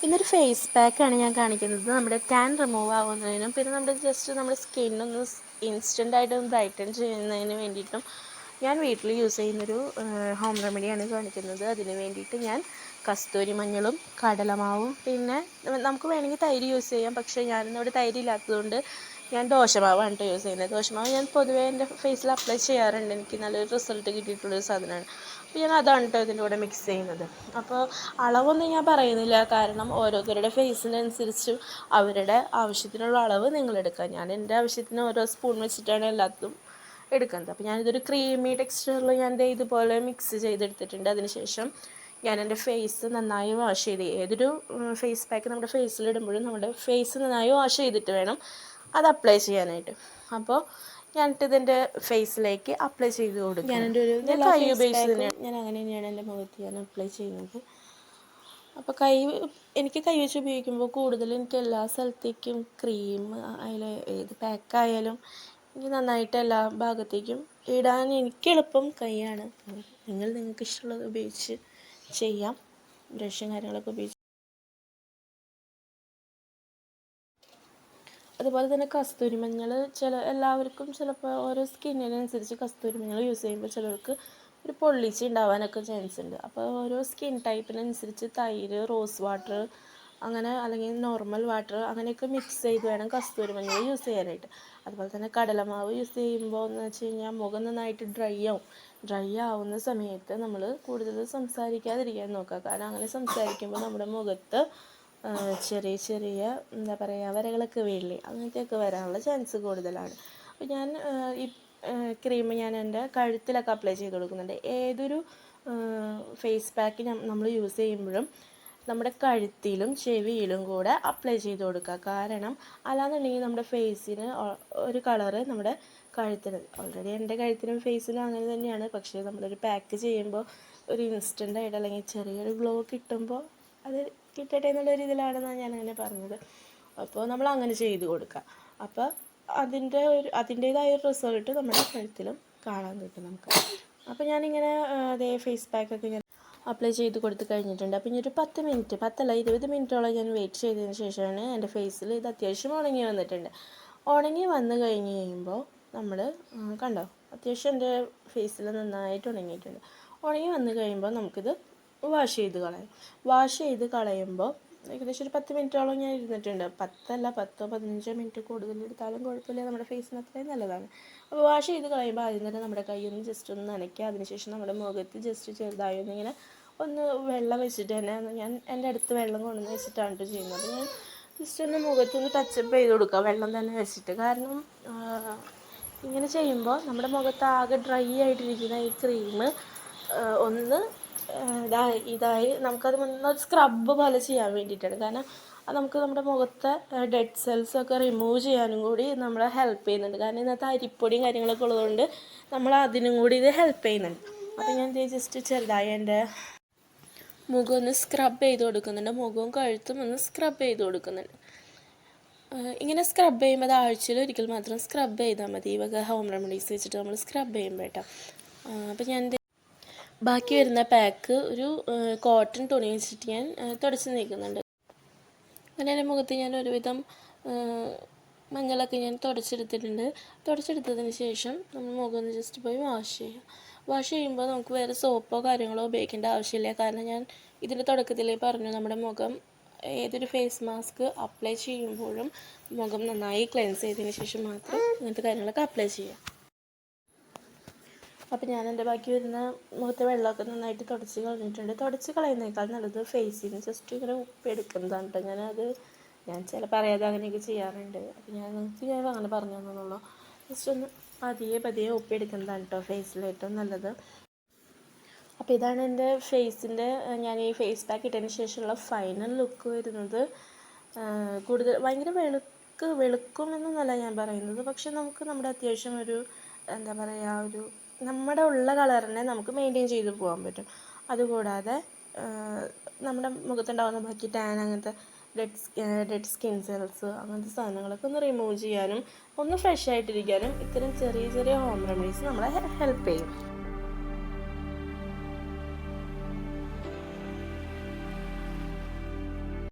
ഇന്നൊരു ഫേസ് പാക്കാണ് ഞാൻ കാണിക്കുന്നത്. നമ്മുടെ ടാൻ റിമൂവ് ആവുന്നതിനും പിന്നെ നമ്മുടെ ജസ്റ്റ് നമ്മുടെ സ്കിന്നൊന്ന് ഇൻസ്റ്റൻ്റായിട്ട് ഒന്ന് ബ്രൈറ്റൻ ചെയ്യുന്നതിന് വേണ്ടിയിട്ടും ഞാൻ വീട്ടിൽ യൂസ് ചെയ്യുന്നൊരു ഹോം റെമഡിയാണ് കാണിക്കുന്നത്. അതിന് വേണ്ടിയിട്ട് ഞാൻ കസ്തൂരി മഞ്ഞളും കടലമാവും പിന്നെ നമുക്ക് വേണമെങ്കിൽ തൈര് യൂസ് ചെയ്യാം. പക്ഷേ ഞാനിന്നിവിടെ തൈര് ഇല്ലാത്തതുകൊണ്ട് ഞാൻ ദോശമാവാണ് കേട്ടോ യൂസ് ചെയ്യുന്നത്. ദോശമാവ് ഞാൻ പൊതുവേ എൻ്റെ ഫേസിൽ അപ്ലൈ ചെയ്യാറുണ്ട്. എനിക്ക് നല്ലൊരു റിസൾട്ട് കിട്ടിയിട്ടുള്ളൊരു സാധനമാണ്. അപ്പോൾ ഞാൻ അതാണ് കേട്ടോ ഇതിൻ്റെ കൂടെ മിക്സ് ചെയ്യുന്നത്. അപ്പോൾ അളവൊന്നും ഞാൻ പറയുന്നില്ല, കാരണം ഓരോരുത്തരുടെ ഫേസിനനുസരിച്ചും അവരുടെ ആവശ്യത്തിനുള്ള അളവ് നിങ്ങളെടുക്കുക. ഞാൻ എൻ്റെ ആവശ്യത്തിന് ഓരോ സ്പൂൺ വെച്ചിട്ടാണ് എല്ലാത്തും എടുക്കുന്നത്. അപ്പോൾ ഞാനിതൊരു ക്രീമി ടെക്സ്ചറിൽ ഞാൻ ഇതുപോലെ മിക്സ് ചെയ്തെടുത്തിട്ടുണ്ട്. അതിനുശേഷം ഞാൻ എൻ്റെ ഫേസ് നന്നായി വാഷ് ചെയ്ത്, ഏതൊരു ഫേസ് പാക്ക് നമ്മുടെ ഫേസിലിടുമ്പോഴും നമ്മുടെ ഫേസ് നന്നായി വാഷ് ചെയ്തിട്ട് വേണം അത് അപ്ലൈ ചെയ്യാനായിട്ട്. അപ്പോൾ ഞാനിട്ട് ഇതിൻ്റെ ഫേസിലേക്ക് അപ്ലൈ ചെയ്ത് കൊടുക്കും. ഞാൻ കൈ ഉപയോഗിച്ച് തന്നെയാണ്, ഞാൻ അങ്ങനെ തന്നെയാണ് എൻ്റെ മുഖത്ത് ഞാൻ അപ്ലൈ ചെയ്യുന്നത്. അപ്പോൾ എനിക്ക് കൈ വെച്ച് ഉപയോഗിക്കുമ്പോൾ കൂടുതൽ എനിക്ക് എല്ലാ സ്ഥലത്തേക്കും ക്രീം അതിൽ ഏത് പാക്കായാലും എനിക്ക് നന്നായിട്ട് എല്ലാ ഭാഗത്തേക്കും ഇടാൻ എനിക്ക് എളുപ്പം കൈയാണ്. നിങ്ങൾക്ക് ഇഷ്ടമുള്ളത് ഉപയോഗിച്ച് ചെയ്യാം. ബ്രഷും കാര്യങ്ങളൊക്കെ ഉപയോഗിച്ച്. അതുപോലെ തന്നെ കസ്തൂരി മഞ്ഞൾ എല്ലാവർക്കും ചിലപ്പോൾ ഓരോ സ്കിന്നിനനുസരിച്ച് കസ്തൂരി മഞ്ഞൾ യൂസ് ചെയ്യുമ്പോൾ ചിലർക്ക് ഒരു പൊള്ളിച്ച് ഉണ്ടാവാനൊക്കെ ചാൻസ് ഉണ്ട്. അപ്പോൾ ഓരോ സ്കിൻ ടൈപ്പിനനുസരിച്ച് തൈര്, റോസ് വാട്ടർ അങ്ങനെ അല്ലെങ്കിൽ നോർമൽ വാട്ടർ അങ്ങനെയൊക്കെ മിക്സ് ചെയ്ത് വേണം കസ്തൂരി മഞ്ഞൾ യൂസ് ചെയ്യാനായിട്ട്. അതുപോലെ തന്നെ കടലമാവ് യൂസ് ചെയ്യുമ്പോൾ എന്ന് വെച്ച് കഴിഞ്ഞാൽ മുഖം നന്നായിട്ട് ഡ്രൈ ആവുന്ന സമയത്ത് നമ്മൾ കൂടുതൽ സംസാരിക്കാതിരിക്കാൻ നോക്കുക. കാരണം അങ്ങനെ സംസാരിക്കുമ്പോൾ നമ്മുടെ മുഖത്ത് ചെറിയ എന്താ പറയുക വരകളൊക്കെ വീഴില്ലേ, അങ്ങനത്തെയൊക്കെ വരാനുള്ള ചാൻസ് കൂടുതലാണ്. അപ്പോൾ ഞാൻ ഈ ക്രീം ഞാൻ എൻ്റെ കഴുത്തിലൊക്കെ അപ്ലൈ ചെയ്ത് കൊടുക്കുന്നുണ്ട്. ഏതൊരു ഫേസ് പാക്ക് നമ്മൾ യൂസ് ചെയ്യുമ്പോഴും നമ്മുടെ കഴുത്തിലും ചെവിയിലും കൂടെ അപ്ലൈ ചെയ്ത് കൊടുക്കുക. കാരണം അല്ലാന്നുണ്ടെങ്കിൽ നമ്മുടെ ഫേസിന് ഒരു കളറ് നമ്മുടെ കഴുത്തിന്, ഓൾറെഡി എൻ്റെ കഴുത്തിനും ഫേസിനും അങ്ങനെ തന്നെയാണ്. പക്ഷേ നമ്മളൊരു പാക്ക് ചെയ്യുമ്പോൾ ഒരു ഇൻസ്റ്റൻ്റായിട്ട് അല്ലെങ്കിൽ ചെറിയൊരു ഗ്ലോ കിട്ടുമ്പോൾ അത് കിട്ടട്ടെ എന്നുള്ള രീതിയിലാണെന്നാണ് ഞാനങ്ങനെ പറഞ്ഞത്. അപ്പോൾ നമ്മൾ അങ്ങനെ ചെയ്ത് കൊടുക്കുക. അപ്പോൾ അതിൻ്റേതായ ഒരു റിസൾട്ട് നമ്മുടെ കഴുത്തിലും കാണാൻ കിട്ടും നമുക്ക്. അപ്പോൾ ഞാനിങ്ങനെ അതേ ഫേസ് പാക്കൊക്കെ ഞാൻ അപ്ലൈ ചെയ്ത് കൊടുത്ത് കഴിഞ്ഞിട്ടുണ്ട്. അപ്പോൾ ഇനി ഒരു 20 മിനിറ്റോളം ഞാൻ വെയിറ്റ് ചെയ്തതിന് ശേഷമാണ് എൻ്റെ ഫേസിൽ ഇത് അത്യാവശ്യം ഉണങ്ങി വന്നിട്ടുണ്ട്. ഉണങ്ങി വന്ന് കഴിഞ്ഞ് കഴിയുമ്പോൾ നമ്മൾ കണ്ടോ, അത്യാവശ്യം എൻ്റെ ഫേസിൽ നന്നായിട്ട് ഉണങ്ങിയിട്ടുണ്ട്. ഉണങ്ങി വന്ന് കഴിയുമ്പോൾ നമുക്കിത് വാഷ് ചെയ്ത് കളയുമ്പോൾ ഏകദേശം ഒരു 10 മിനിറ്റോളം ഞാൻ ഇരുന്നിട്ടുണ്ട്. 10-15 മിനിറ്റ് കൂടുതൽ എടുത്താലും കുഴപ്പമില്ല, നമ്മുടെ ഫേസിന് അത്രയും നല്ലതാണ്. അപ്പോൾ വാഷ് ചെയ്ത് കളയുമ്പോൾ ആദ്യം തന്നെ നമ്മുടെ കൈയൊന്ന് ജസ്റ്റ് ഒന്ന് നനയ്ക്കുക. അതിനുശേഷം നമ്മുടെ മുഖത്ത് ജസ്റ്റ് ചെറുതായി ഒന്നിങ്ങനെ വെള്ളം വെച്ചിട്ട് തന്നെ ഞാൻ എൻ്റെ അടുത്ത് വെള്ളം കൊണ്ടുവന്ന് വെച്ചിട്ടാണ് ചെയ്യുന്നത്. ഞാൻ ജസ്റ്റ് ഒന്ന് മുഖത്തൊന്ന് ടച്ചപ്പ് ചെയ്ത് കൊടുക്കുക വെള്ളം തന്നെ വെച്ചിട്ട്. കാരണം ഇങ്ങനെ ചെയ്യുമ്പോൾ നമ്മുടെ മുഖത്ത് ആകെ ഡ്രൈ ആയിട്ടിരിക്കുന്ന ഈ ക്രീം ഒന്ന് ഇതായി നമുക്കത് ഒന്ന് സ്ക്രബ് പോലെ ചെയ്യാൻ വേണ്ടിയിട്ടാണ്. കാരണം അത് നമുക്ക് നമ്മുടെ മുഖത്തെ ഡെഡ് സെൽസൊക്കെ റിമൂവ് ചെയ്യാനും കൂടി നമ്മളെ ഹെൽപ്പ് ചെയ്യുന്നുണ്ട്. കാരണം ഇന്നത്തെ അരിപ്പൊടിയും കാര്യങ്ങളൊക്കെ ഉള്ളതുകൊണ്ട് നമ്മൾ അതിനും കൂടി ഇത് ഹെൽപ്പ് ചെയ്യുന്നുണ്ട്. അപ്പോൾ ഞാൻ ജസ്റ്റ് ചെറുതായി എൻ്റെ മുഖം ഒന്ന് സ്ക്രബ് ചെയ്ത് കൊടുക്കുന്നുണ്ട്. മുഖവും കഴുത്തും ഒന്ന് സ്ക്രബ് ചെയ്ത് കൊടുക്കുന്നുണ്ട്. ഇങ്ങനെ സ്ക്രബ് ചെയ്യുമ്പോൾ അത് ആഴ്ചയിൽ ഒരിക്കൽ മാത്രം സ്ക്രബ് ചെയ്താൽ മതി. ഈ വക ഹോം റെമഡീസ് വെച്ചിട്ട് നമ്മൾ സ്ക്രബ് ചെയ്യുമ്പോൾ കേട്ടോ. അപ്പോൾ ഞാൻ ബാക്കി വരുന്ന പാക്ക് ഒരു കോട്ടൺ തുണി വെച്ചിട്ട് ഞാൻ തുടച്ച് നീക്കുന്നുണ്ട്. അങ്ങനെ എൻ്റെ മുഖത്ത് ഞാൻ ഒരുവിധം മഞ്ഞളൊക്കെ ഞാൻ തുടച്ചെടുത്തിട്ടുണ്ട്. തുടച്ചെടുത്തതിന് ശേഷം നമ്മൾ മുഖം ഒന്ന് ജസ്റ്റ് പോയി വാഷ് ചെയ്യുമ്പോൾ നമുക്ക് വേറെ സോപ്പോ കാര്യങ്ങളോ ഉപയോഗിക്കേണ്ട ആവശ്യമില്ല. കാരണം ഞാൻ ഇതിൻ്റെ തുടക്കത്തിലേ പറഞ്ഞു, നമ്മുടെ മുഖം ഏതൊരു ഫേസ് മാസ്ക് അപ്ലൈ ചെയ്യുമ്പോഴും മുഖം നന്നായി ക്ലെൻസ് ചെയ്തതിന് ശേഷം മാത്രം ഇങ്ങനത്തെ കാര്യങ്ങളൊക്കെ അപ്ലൈ ചെയ്യാം. അപ്പോൾ ഞാൻ എൻ്റെ ബാക്കി വരുന്ന മുഖത്തെ വെള്ളമൊക്കെ നന്നായിട്ട് തുടച്ച് കളഞ്ഞിട്ടുണ്ട്. തുടച്ച് കളയുന്നേക്കാൾ നല്ലത് ഫേസിന് ജസ്റ്റ് ഇങ്ങനെ ഉപ്പെടുക്കുന്നതാണ് കേട്ടോ. ഞാൻ ചിലപ്പോൾ അറിയാതെ അങ്ങനെയൊക്കെ ചെയ്യാറുണ്ട്. അപ്പോൾ ഞാൻ അങ്ങനെ പറഞ്ഞു തന്നുള്ളൂ. ജസ്റ്റ് ഒന്ന് പതിയെ ഉപ്പെടുക്കുന്നതാണ് കേട്ടോ ഫേസിൽ ഏറ്റവും നല്ലത്. അപ്പോൾ ഇതാണ് എൻ്റെ ഫേസിൻ്റെ ഞാൻ ഈ ഫേസ് പാക്ക് ഇട്ടതിന് ശേഷമുള്ള ഫൈനൽ ലുക്ക് വരുന്നത്. കൂടുതൽ ഭയങ്കര വെളുക്കുമെന്നല്ല ഞാൻ പറയുന്നത്, പക്ഷെ നമുക്ക് നമ്മുടെ അത്യാവശ്യം ഒരു എന്താ പറയുക നമ്മുടെ ഉള്ള കളറിനെ നമുക്ക് മെയിൻറ്റെയിൻ ചെയ്ത് പോകാൻ പറ്റും. അതുകൂടാതെ നമ്മുടെ മുഖത്തുണ്ടാകുന്ന ബാക്കി ടാൻ അങ്ങനത്തെ ഡെഡ് സ്കിൻ സെൽസ് അങ്ങനത്തെ സാധനങ്ങളൊക്കെ ഒന്ന് റിമൂവ് ചെയ്യാനും ഒന്ന് ഫ്രഷ് ആയിട്ടിരിക്കാനും ഇത്തരം ചെറിയ ഹോം റെമഡീസ് നമ്മളെ ഹെൽപ്പ് ചെയ്യും.